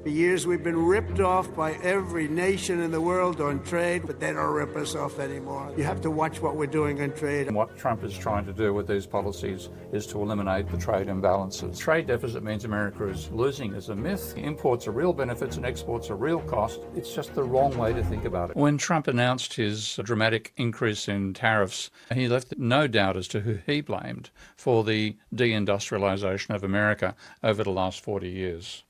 For years, we've been ripped off by every nation in the world on trade, but they don't rip us off anymore. You have to watch what we're doing on trade. And what Trump is trying to do with these policies is to eliminate the trade imbalances. Trade deficit means America is losing is a myth. Imports are real benefits and exports are real cost. It's just the wrong way to think about it. When Trump announced his dramatic increase in tariffs, he left no doubt as to who he blamed for the deindustrialization of America over the last 40 years.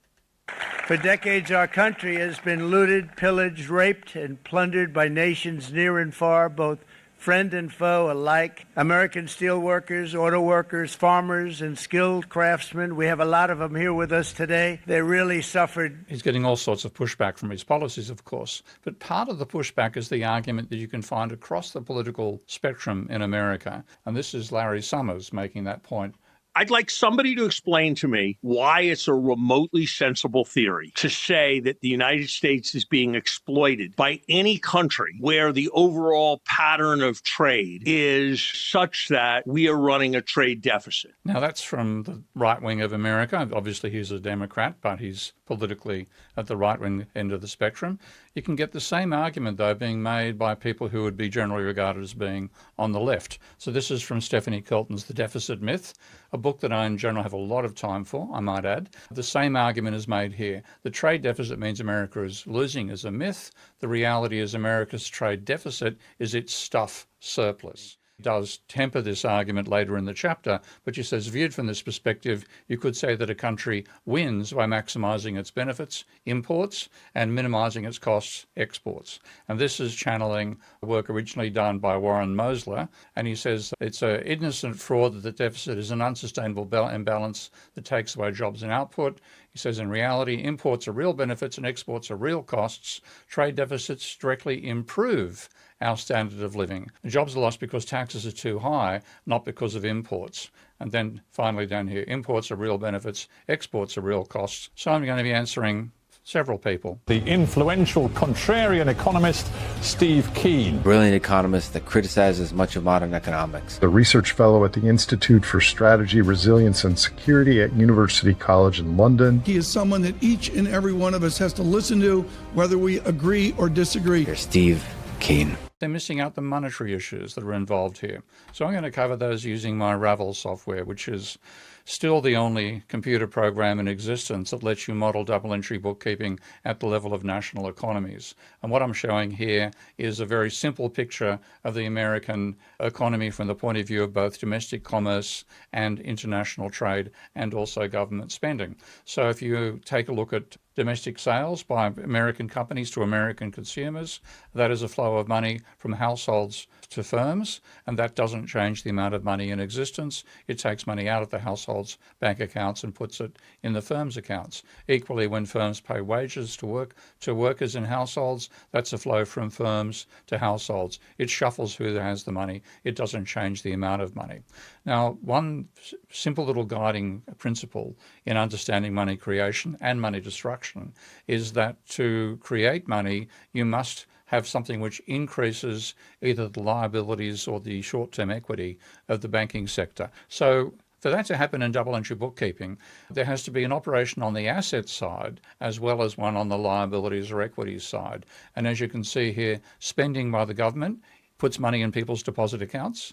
For decades, our country has been looted, pillaged, raped, and plundered by nations near and far, both friend and foe alike. American steel workers, auto workers, farmers, and skilled craftsmen. We have a lot of them here with us today. They really suffered. He's getting all sorts of pushback from his policies, of course. But part of the pushback is the argument that you can find across the political spectrum in America. And this is Larry Summers making that point. I'd like somebody to explain to me why it's a remotely sensible theory to say that the United States is being exploited by any country where the overall pattern of trade is such that we are running a trade deficit. Now, that's from the right wing of America. Obviously, he's a Democrat, but he's politically at the right wing end of the spectrum. You can get the same argument, though, being made by people who would be generally regarded as being on the left. So this is from Stephanie Kelton's The Deficit Myth, a book that I in general have a lot of time for, I might add. The same argument is made here. The trade deficit means America is losing is a myth. The reality is America's trade deficit is its stuff surplus. Does temper this argument later in the chapter, but she says, viewed from this perspective, you could say that a country wins by maximising its benefits, imports, and minimising its costs, exports. And this is channeling work originally done by Warren Mosler, and he says it's an innocent fraud that the deficit is an unsustainable imbalance that takes away jobs and output. He says, in reality, imports are real benefits and exports are real costs. Trade deficits directly improve our standard of living. Jobs are lost because taxes are too high, not because of imports. And then finally down here, imports are real benefits, exports are real costs. So I'm going to be answering several people. The influential contrarian economist, Steve Keen. Brilliant economist that criticizes much of modern economics. The research fellow at the Institute for Strategy, Resilience and Security at University College in London. He is someone that each and every one of us has to listen to, whether we agree or disagree. Here's Steve Keen. They're missing out the monetary issues that are involved here. So I'm going to cover those using my Ravel software, which is still the only computer program in existence that lets you model double-entry bookkeeping at the level of national economies. And what I'm showing here is a very simple picture of the American economy from the point of view of both domestic commerce and international trade and also government spending. So if you take a look at domestic sales by American companies to American consumers, that is a flow of money from households to firms, and that doesn't change the amount of money in existence. It takes money out of the households' bank accounts and puts it in the firms' accounts. Equally, when firms pay wages to workers in households, that's a flow from firms to households. It shuffles who has the money. It doesn't change the amount of money. Now, one simple little guiding principle in understanding money creation and money destruction is that to create money, you must have something which increases either the liabilities or the short-term equity of the banking sector. So for that to happen in double-entry bookkeeping, there has to be an operation on the asset side as well as one on the liabilities or equities side. And as you can see here, spending by the government puts money in people's deposit accounts,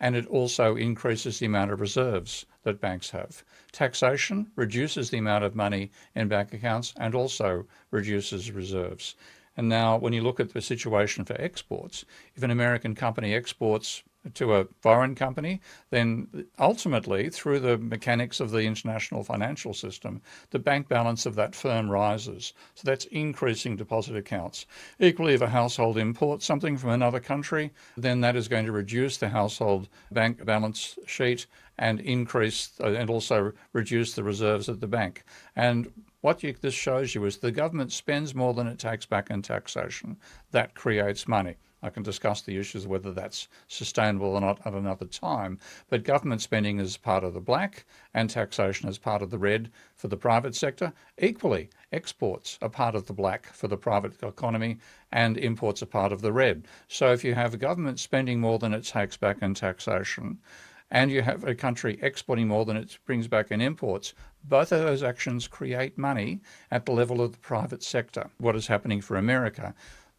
and it also increases the amount of reserves that banks have. Taxation reduces the amount of money in bank accounts and also reduces reserves. And now when you look at the situation for exports, if an American company exports to a foreign company, then ultimately, through the mechanics of the international financial system, the bank balance of that firm rises. So that's increasing deposit accounts. Equally, if a household imports something from another country, then that is going to reduce the household bank balance sheet and increase and also reduce the reserves at the bank. And what this shows you is the government spends more than it takes back in taxation. That creates money. I can discuss the issues of whether that's sustainable or not at another time, but government spending is part of the black and taxation is part of the red for the private sector. Equally, exports are part of the black for the private economy and imports are part of the red. So if you have a government spending more than it takes back in taxation, and you have a country exporting more than it brings back in imports, Both of those actions create money at the level of the private sector. What is happening for America?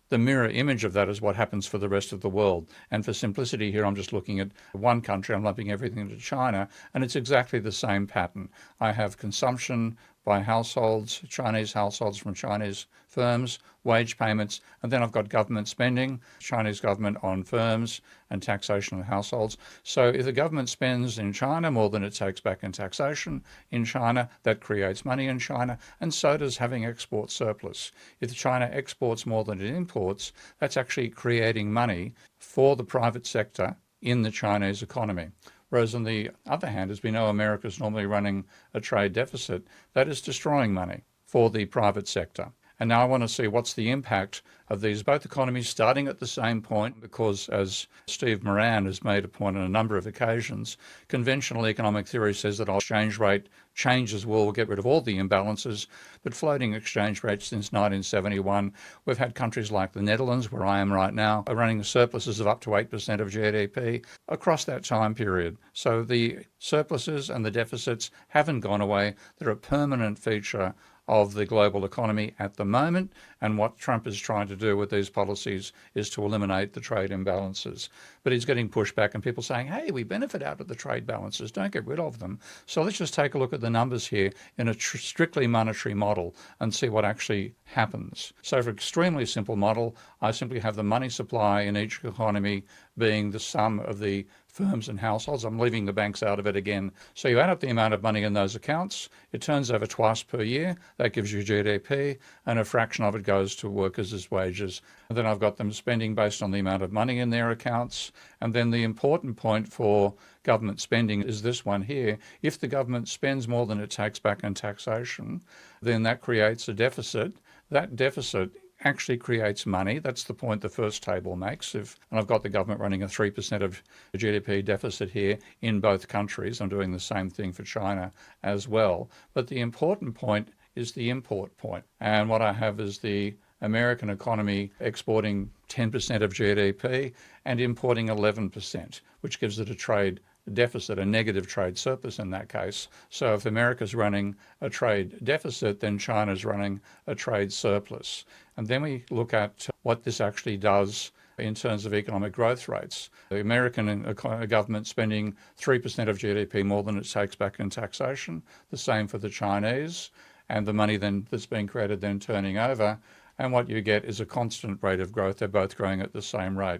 The mirror image of that is what happens for the rest of the world. And for simplicity here, I'm just looking at one country, I'm lumping everything into China, and it's exactly the same pattern. I have consumption by households, Chinese households from Chinese firms, wage payments, and then I've got government spending, Chinese government on firms and taxation of households. So if the government spends in China more than it takes back in taxation in China, that creates money in China, and so does having export surplus. If China exports more than it imports, that's actually creating money for the private sector in the Chinese economy. Whereas on the other hand, as we know, America is normally running a trade deficit, that is destroying money for the private sector. And now I want to see what's the impact of these both economies starting at the same point, because as Steve Moran has made a point on a number of occasions, conventional economic theory says that our exchange rate changes will get rid of all the imbalances, but floating exchange rates since 1971, we've had countries like the Netherlands, where I am right now, are running surpluses of up to 8% of GDP across that time period. So the surpluses and the deficits haven't gone away. They're a permanent feature of the global economy at the moment, and what Trump is trying to do with these policies is to eliminate the trade imbalances. But he's getting pushback and people saying, hey, we benefit out of the trade balances, don't get rid of them. So let's just take a look at the numbers here in a strictly monetary model and see what actually happens. So for an extremely simple model, I simply have the money supply in each economy being the sum of the firms and households. I'm leaving the banks out of it again. So you add up the amount of money in those accounts, it turns over twice per year, that gives you GDP, and a fraction of it goes to workers as wages. And then I've got them spending based on the amount of money in their accounts. And then the important point for government spending is this one here. If the government spends more than it takes back in taxation, then that creates a deficit. That deficit actually creates money. That's the point the first table makes. And I've got the government running a 3% of GDP deficit here in both countries. I'm doing the same thing for China as well. But the important point is the import point. And what I have is the American economy exporting 10% of GDP and importing 11%, which gives it a trade deficit, a negative trade surplus in that case. So if America's running a trade deficit, then China's running a trade surplus. And then we look at what this actually does in terms of economic growth rates. The American government spending 3% of GDP more than it takes back in taxation, the same for the Chinese, and the money then that's being created then turning over. And what you get is a constant rate of growth. They're both growing at the same rate.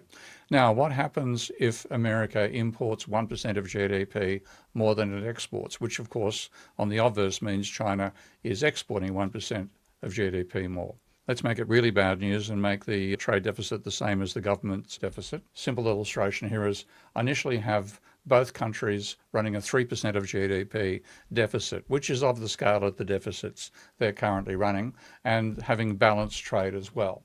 Now, what happens if America imports 1% of GDP more than it exports, which of course on the obverse means China is exporting 1% of GDP more? Let's make it really bad news and make the trade deficit the same as the government's deficit. Simple illustration here is I initially have both countries running a 3% of GDP deficit, which is of the scale of the deficits they're currently running, and having balanced trade as well.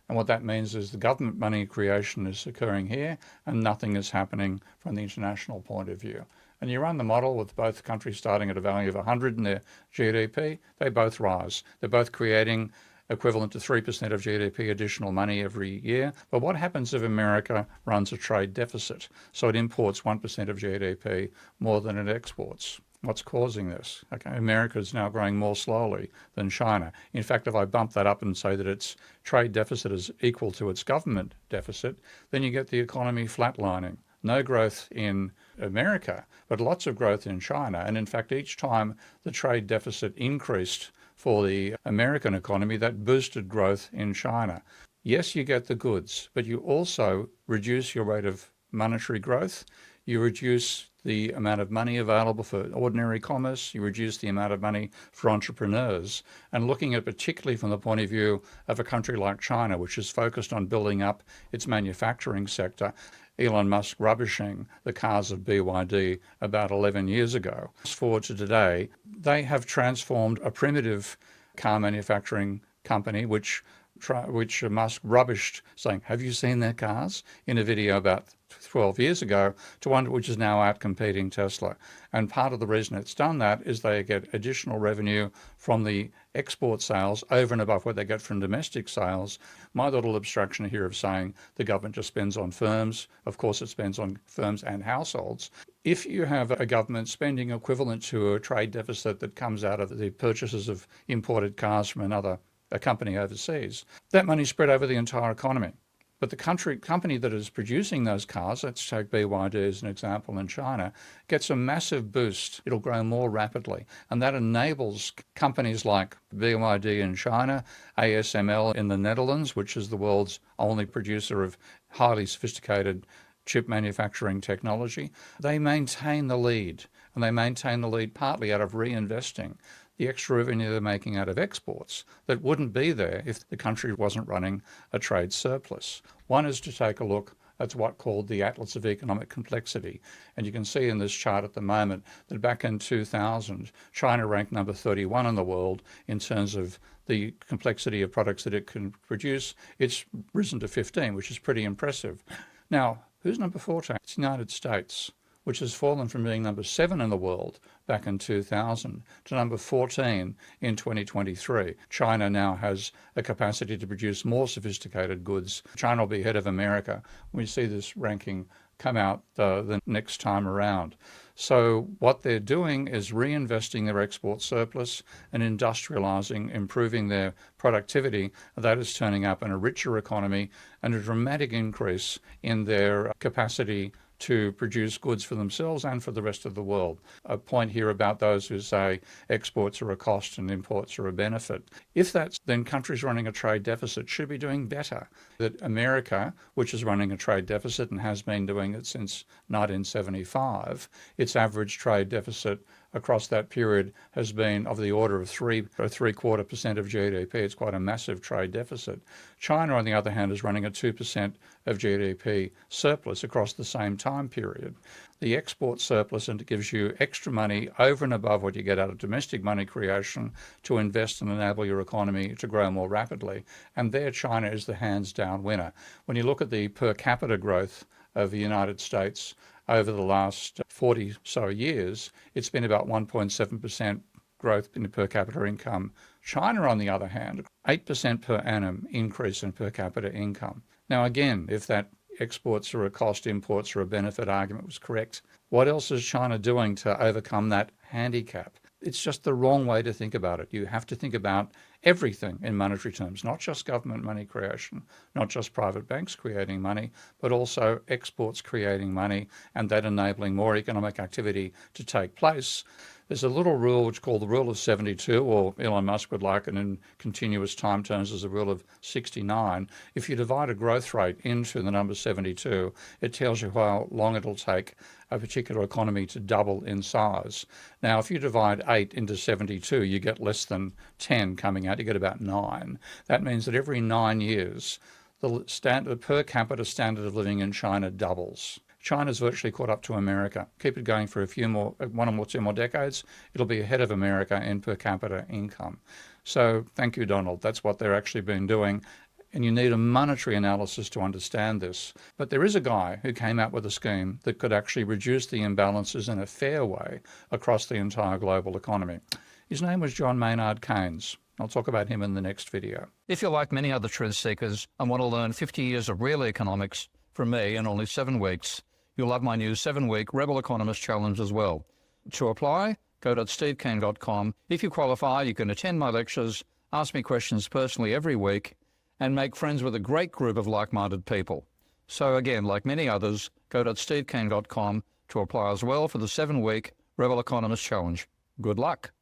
And what that means is the government money creation is occurring here and nothing is happening from the international point of view. And you run the model with both countries starting at a value of 100 in their GDP, they both rise. They're both creating equivalent to 3% of GDP additional money every year. But what happens if America runs a trade deficit? So it imports 1% of GDP more than it exports. What's causing this? Okay, America is now growing more slowly than China. In fact, if I bump that up and say that its trade deficit is equal to its government deficit, then you get the economy flatlining. No growth in America, but lots of growth in China. And in fact, each time the trade deficit increased for the American economy, that boosted growth in China. Yes, you get the goods, but you also reduce your rate of monetary growth. You reduce the amount of money available for ordinary commerce. You reduce the amount of money for entrepreneurs. And looking at particularly from the point of view of a country like China, which is focused on building up its manufacturing sector, Elon Musk rubbishing the cars of BYD about 11 years ago. Fast forward to today, they have transformed a primitive car manufacturing company, which which Musk rubbished, saying, have you seen their cars, in a video about 12 years ago, to one which is now outcompeting Tesla. And part of the reason it's done that is they get additional revenue from the export sales over and above what they get from domestic sales. My little abstraction here of saying the government just spends on firms, of course it spends on firms and households. If you have a government spending equivalent to a trade deficit that comes out of the purchases of imported cars from a company overseas, that money's spread over the entire economy. But the company that is producing those cars, let's take BYD as an example in China, gets a massive boost. It'll grow more rapidly. And that enables companies like BYD in China, ASML in the Netherlands, which is the world's only producer of highly sophisticated chip manufacturing technology. They maintain the lead, and they maintain the lead partly out of reinvesting the extra revenue they're making out of exports that wouldn't be there if the country wasn't running a trade surplus. One is to take a look at what's called the Atlas of Economic Complexity. And you can see in this chart at the moment that back in 2000, China ranked number 31 in the world in terms of the complexity of products that it can produce. It's risen to 15, which is pretty impressive. Now, who's number 14? It's the United States, which has fallen from being number 7 in the world back in 2000 to number 14 in 2023. China now has a capacity to produce more sophisticated goods. China will be ahead of America. We see this ranking come out the next time around. So what they're doing is reinvesting their export surplus and industrializing, improving their productivity. That is turning up in a richer economy and a dramatic increase in their capacity to produce goods for themselves and for the rest of the world. A point here about those who say exports are a cost and imports are a benefit. If that's, then countries running a trade deficit should be doing better. That America, which is running a trade deficit and has been doing it since 1975, its average trade deficit across that period has been of the order of 3.75% of GDP. It's quite a massive trade deficit. China, on the other hand, is running a 2% of GDP surplus across the same time period. The export surplus, and it gives you extra money over and above what you get out of domestic money creation to invest and enable your economy to grow more rapidly. And there China is the hands-down winner. When you look at the per capita growth of the United States over the last 40 so years, it's been about 1.7% growth in the per capita income. China, on the other hand, 8% per annum increase in per capita income. Now, again, if that exports are a cost, imports are a benefit argument was correct, what else is China doing to overcome that handicap? It's just the wrong way to think about it. You have to think about everything in monetary terms, not just government money creation, not just private banks creating money, but also exports creating money and that enabling more economic activity to take place. There's a little rule which is called the rule of 72, or Elon Musk would like it in continuous time terms as a rule of 69. If you divide a growth rate into the number 72, it tells you how long it'll take a particular economy to double in size. Now, if you divide 8 into 72, you get less than 10 coming out, you get about 9. That means that every 9 years, the per capita standard of living in China doubles. China's virtually caught up to America. Keep it going for one or two more decades, it'll be ahead of America in per capita income. So thank you, Donald. That's what they're actually been doing. And you need a monetary analysis to understand this. But there is a guy who came out with a scheme that could actually reduce the imbalances in a fair way across the entire global economy. His name was John Maynard Keynes. I'll talk about him in the next video. If you're like many other truth seekers and want to learn 50 years of real economics from me in only 7 weeks, you'll love my new 7-week Ravel Economist Challenge as well. To apply, go to stevekeen.com. If you qualify, you can attend my lectures, ask me questions personally every week, and make friends with a great group of like-minded people. So again, like many others, go to stevekeen.com to apply as well for the 7-week Ravel Economist Challenge. Good luck.